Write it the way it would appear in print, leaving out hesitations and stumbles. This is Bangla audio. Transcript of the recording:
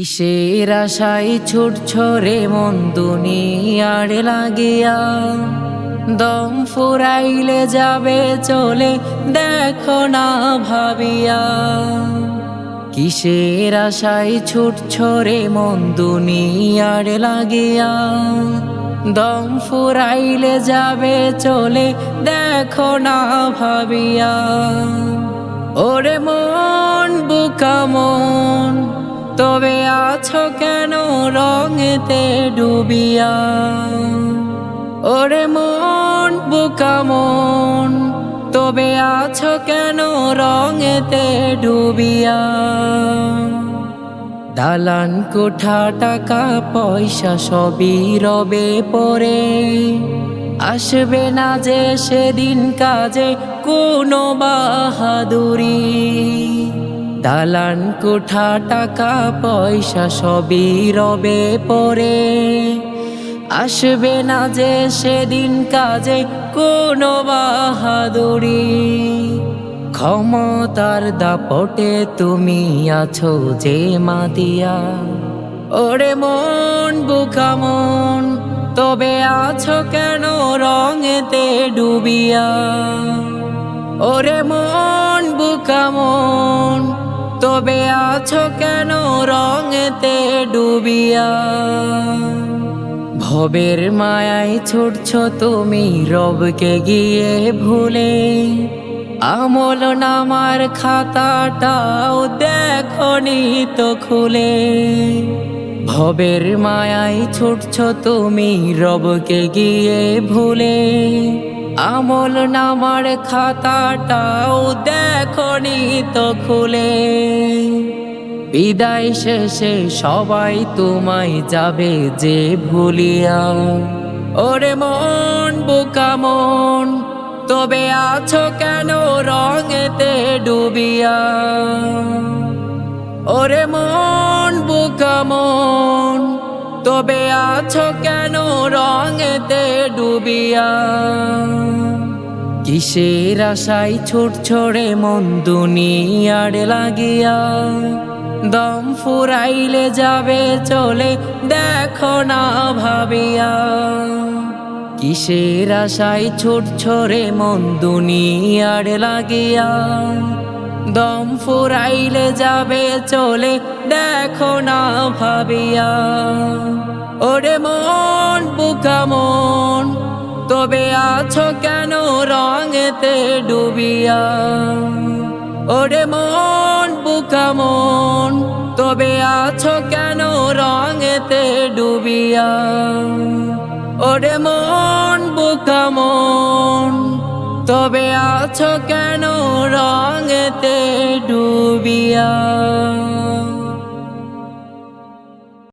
কিসের আশায় ছুটছ রে মন দুনিয়ার লাগিয়া, দম ফুরাইলে যাবে চলে দেখো না ভাবিয়া। কিসের আশায় ছুটছ রে মন দুনিয়ার লাগিয়া, দম ফুরাইলে যাবে চলে দেখো না ভাবিয়া। ওরে মন বুকা মন, তবে আছো কেন রঙেতে ডুবিয়া। ওরে মন বুকা মন, তবে আছো কেন রঙেতে ডুবিয়া। দালান কোঠা টাকা পয়সা সবই রবে পরে, আসবে না যে সেদিন কাজে কোনো বাহাদুরি। দালান কোঠা টাকা পয়সা সবই রবে পরে, আসবে না যে সেদিন কাজে কোনো বাহাদুরি। ক্ষমতার দাপটে তুমি আছো যে মাতিয়া। ওরে মন বুকা মন, তবে আছো কেন রঙেতে ডুবিয়া। ওরে মন বুকা মন, তবে আছো কেন রঙেতে ডুবিয়া। ভবের মায়ায় ছুটছ তুমি রবকে গিয়ে ভুলে, আমল নামার খাতাটাও দেখনি তো খুলে। ভবের মায়ায় ছুটছ তুমি রবকে গিয়ে ভুলে, আমল নামার খাতাটাও দেখনি তো খুলে। বিদায় শেষে সবাই তোমায় যাবে যে ভুলিয়া। ওরে মন বুকা মন, তবে আছো কেন রঙেতে ডুবিয়া। ওরে মন বুকা মন, তবে আছো কেন রঙেতে ডুবিয়া। কিসের আশায় ছুটছ রে মন দুনিয়ার লাগিয়া, দম ফুরাইলে যাবে চলে দেখো না ভাবিয়া। কিসের আশায় ছুটছ রে মন দুনিয়ার লাগিয়া, দম ফুরাইলে যাবে চলে দেখো না ভাবিয়া। ওরে মন বুকা মন, তবে আছো কেন রঙেতে ডুবিয়া। ওরে মন বুকা মন, তবে আছো কেন রঙেতে ডুবিয়া। ওরে মন বুকা মন, তবে আছো কেন রঙেতে ডুবিয়া।